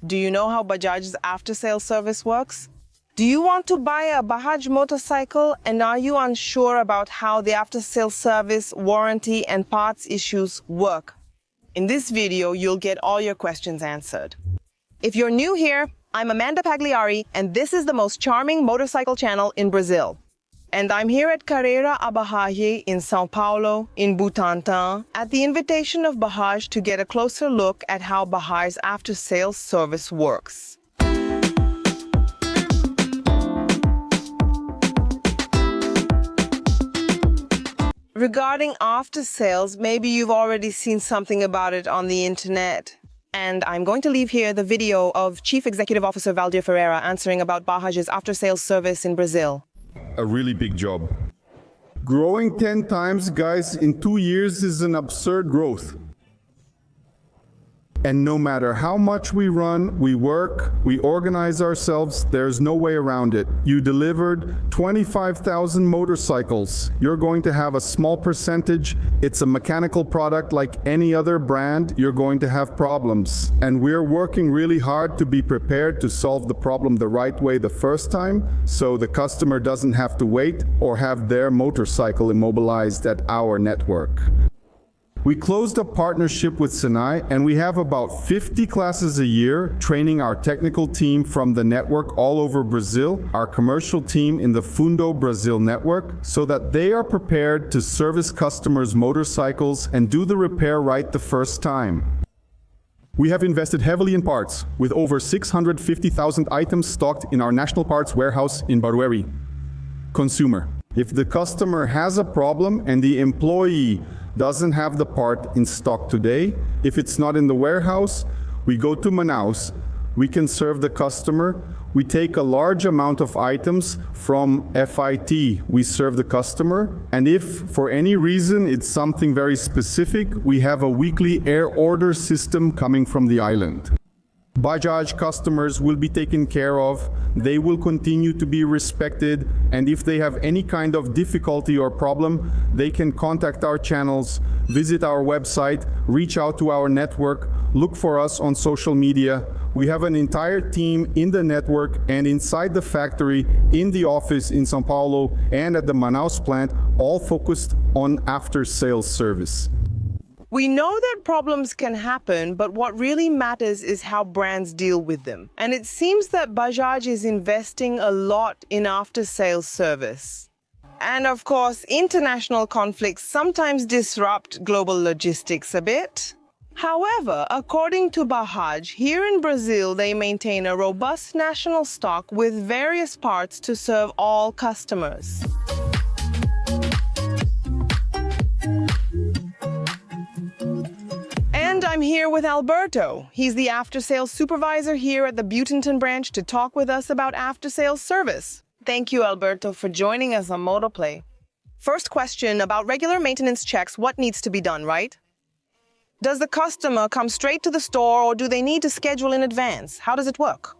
Do you know how Bajaj's after-sales service works? Do you want to buy a Bajaj motorcycle and are you unsure about how the after-sales service, warranty and parts issues work? In this video, you'll get all your questions answered. If you're new here, I'm Amanda Pagliari and this is the most charming motorcycle channel in Brazil. And I'm here at Carreira a Bajaj in São Paulo, in Butantã, at the invitation of Bajaj to get a closer look at how Bajaj's after-sales service works. Regarding after-sales, maybe you've already seen something about it on the internet. And I'm going to leave here the video of Chief Executive Officer Valdir Ferreira answering about Bajaj's after-sales service in Brazil. A really big job. Growing 10 times, guys, in 2 years is an absurd growth. And no matter how much we run, we work, we organize ourselves, there's no way around it. You delivered 25,000 motorcycles. You're going to have a small percentage. It's a mechanical product like any other brand. You're going to have problems. And we're working really hard to be prepared to solve the problem the right way the first time, so the customer doesn't have to wait or have their motorcycle immobilized at our network. We closed a partnership with Senai and we have about 50 classes a year training our technical team from the network all over Brazil, our commercial team in the Fundo Brazil network, so that they are prepared to service customers' motorcycles and do the repair right the first time. We have invested heavily in parts, with over 650,000 items stocked in our national parts warehouse in Barueri. Consumer. If the customer has a problem and the employee doesn't have the part in stock today, if it's not in the warehouse, we go to Manaus. We can serve the customer. We take a large amount of items from FIT. We serve the customer. And if for any reason it's something very specific, we have a weekly air order system coming from the island. Bajaj customers will be taken care of, they will continue to be respected, and if they have any kind of difficulty or problem, they can contact our channels, visit our website, reach out to our network, look for us on social media. We have an entire team in the network and inside the factory, in the office in São Paulo and at the Manaus plant, all focused on after-sales service. We know that problems can happen, but what really matters is how brands deal with them. And it seems that Bajaj is investing a lot in after-sales service. And of course, international conflicts sometimes disrupt global logistics a bit. However, according to Bajaj, here in Brazil, they maintain a robust national stock with various parts to serve all customers. And I'm here with Alberto. He's the after-sales supervisor here at the Butantã branch to talk with us about after-sales service. Thank you, Alberto, for joining us on Motoplay. First question about regular maintenance checks. What needs to be done, right? Does the customer come straight to the store or do they need to schedule in advance? How does it work?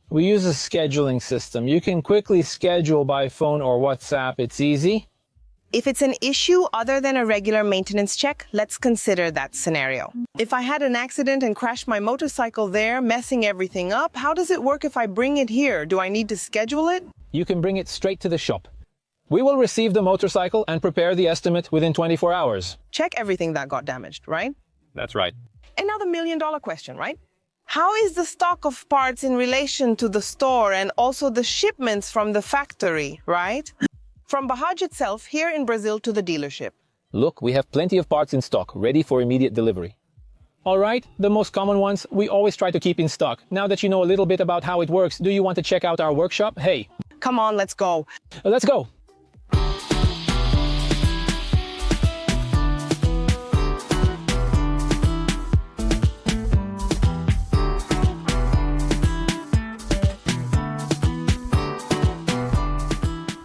We use a scheduling system. You can quickly schedule by phone or WhatsApp. It's easy. If it's an issue other than a regular maintenance check, let's consider that scenario. If I had an accident and crashed my motorcycle there, messing everything up, how does it work if I bring it here? Do I need to schedule it? You can bring it straight to the shop. We will receive the motorcycle and prepare the estimate within 24 hours. Check everything that got damaged, right? That's right. And now the million-dollar question, right? How is the stock of parts in relation to the store and also the shipments from the factory, right? From Bajaj itself, here in Brazil to the dealership. Look, we have plenty of parts in stock, ready for immediate delivery. All right, the most common ones we always try to keep in stock. Now that you know a little bit about how it works, do you want to check out our workshop? Hey. Come on, let's go. Let's go.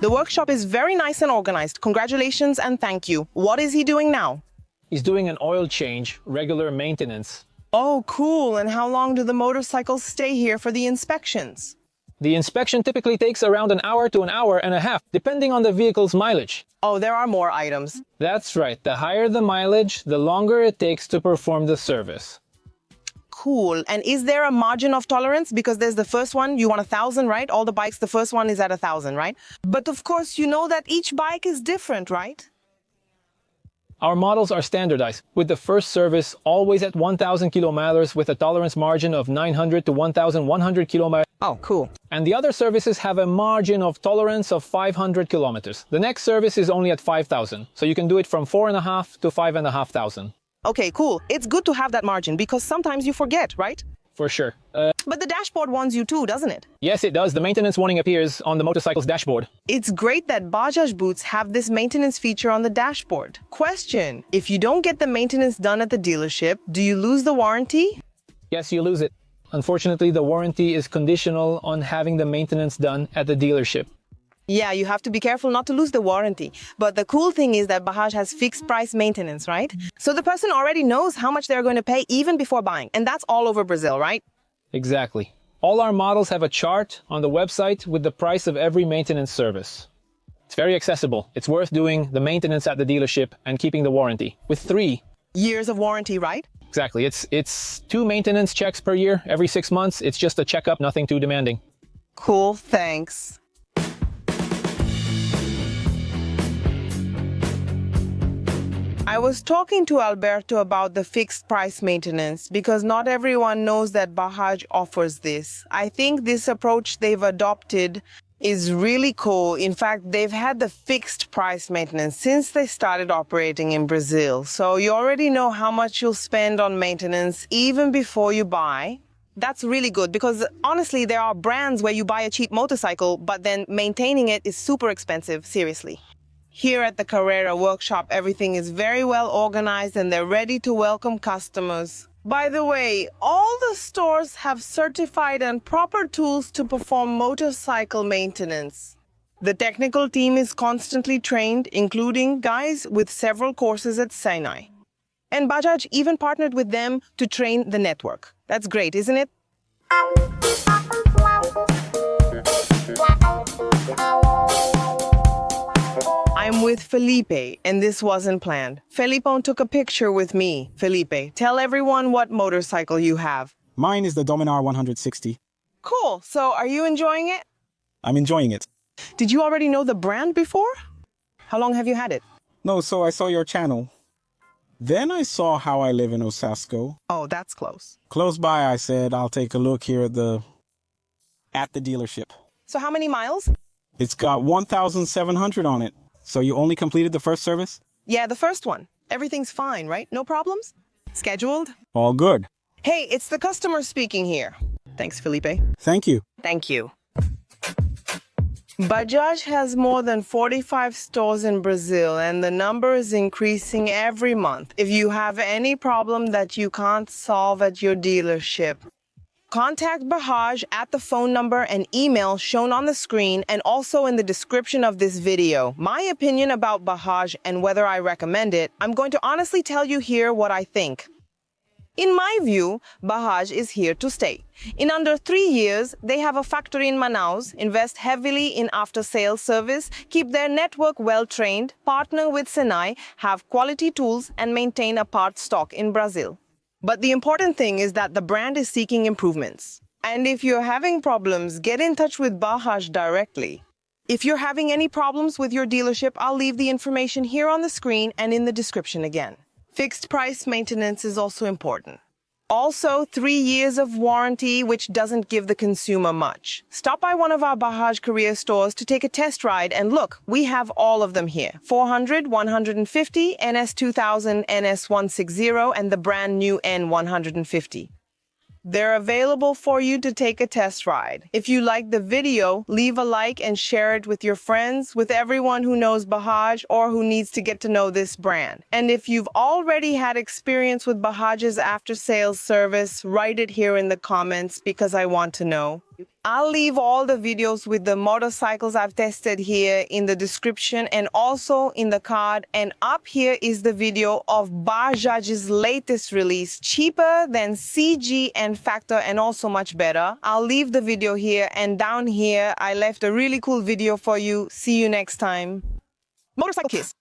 The workshop is very nice and organized. Congratulations and thank you. What is he doing now? He's doing an oil change, regular maintenance. Oh, cool. And how long do the motorcycles stay here for the inspections? The inspection typically takes around an hour to an hour and a half, depending on the vehicle's mileage. Oh, there are more items. That's right. The higher the mileage, the longer it takes to perform the service. cool. And is there a margin of tolerance? Because there's the first one, you want 1,000, right? All the bikes, the first one is at 1,000, right? But of course, you know that each bike is different, right? Our models are standardized, with the first service always at 1,000 kilometers with a tolerance margin of 900 to 1,100 kilometers. Oh, cool. And the other services have a margin of tolerance of 500 kilometers. The next service is only at 5,000, so you can do it from 4,500 to 5,500. Okay, cool. It's good to have that margin because sometimes you forget, right? For sure. But the dashboard warns you too, doesn't it? Yes, it does. The maintenance warning appears on the motorcycle's dashboard. It's great that Bajaj boots have this maintenance feature on the dashboard. Question: if you don't get the maintenance done at the dealership, do you lose the warranty? Yes, you lose it. Unfortunately, the warranty is conditional on having the maintenance done at the dealership. Yeah, you have to be careful not to lose the warranty. But the cool thing is that Bajaj has fixed price maintenance, right? So the person already knows how much they're going to pay even before buying. And that's all over Brazil, right? Exactly. All our models have a chart on the website with the price of every maintenance service. It's very accessible. It's worth doing the maintenance at the dealership and keeping the warranty. With 3 years of warranty, right? Exactly. It's 2 maintenance checks per year, every 6 months. It's just a checkup, nothing too demanding. Cool, thanks. I was talking to Alberto about the fixed price maintenance because not everyone knows that Bajaj offers this. I think this approach they've adopted is really cool. In fact, they've had the fixed price maintenance since they started operating in Brazil. So you already know how much you'll spend on maintenance even before you buy. That's really good because honestly, there are brands where you buy a cheap motorcycle, but then maintaining it is super expensive, seriously. Here at the Carrera workshop, everything is very well organized and they're ready to welcome customers. By the way, all the stores have certified and proper tools to perform motorcycle maintenance. The technical team is constantly trained, including guys with several courses at Sinai. And Bajaj even partnered with them to train the network. That's great, isn't it? I'm with Felipe, and this wasn't planned. Felipe took a picture with me. Felipe, tell everyone what motorcycle you have. Mine is the Dominar 160. Cool. So are you enjoying it? I'm enjoying it. Did you already know the brand before? How long have you had it? No, so I saw your channel. Then I saw How I Live in Osasco. Oh, that's close. Close by, I said, I'll take a look here at the dealership. So how many miles? It's got 1,700 on it. So you only completed the first service? Yeah, the first one. Everything's fine, right? No problems? Scheduled? All good. Hey, it's the customer speaking here. Thanks, Felipe. Thank you. Thank you. Bajaj has more than 45 stores in Brazil, and the number is increasing every month. If you have any problem that you can't solve at your dealership, contact Bajaj at the phone number and email shown on the screen and also in the description of this video. My opinion about Bajaj and whether I recommend it, I'm going to honestly tell you here what I think. In my view, Bajaj is here to stay. In under 3 years, they have a factory in Manaus, invest heavily in after-sales service, keep their network well-trained, partner with Senai, have quality tools, and maintain a parts stock in Brazil. But the important thing is that the brand is seeking improvements. And if you're having problems, get in touch with Bajaj directly. If you're having any problems with your dealership, I'll leave the information here on the screen and in the description again. Fixed price maintenance is also important. Also, 3 years of warranty, which doesn't give the consumer much. Stop by one of our Bajaj Korea stores to take a test ride and look, we have all of them here. 400, 150, NS2000, NS160, and the brand new N150. They're available for you to take a test ride. If you like the video, leave a like and share it with your friends, with everyone who knows Bajaj or who needs to get to know this brand. And if you've already had experience with Bajaj's after-sales service, write it here in the comments because I want to know. I'll leave all the videos with the motorcycles I've tested here in the description and also in the card. And up here is the video of Bajaj's latest release, cheaper than CG and Factor and also much better. I'll leave the video here, and down here I left a really cool video for you. See you next time. Motorcycle Kiss.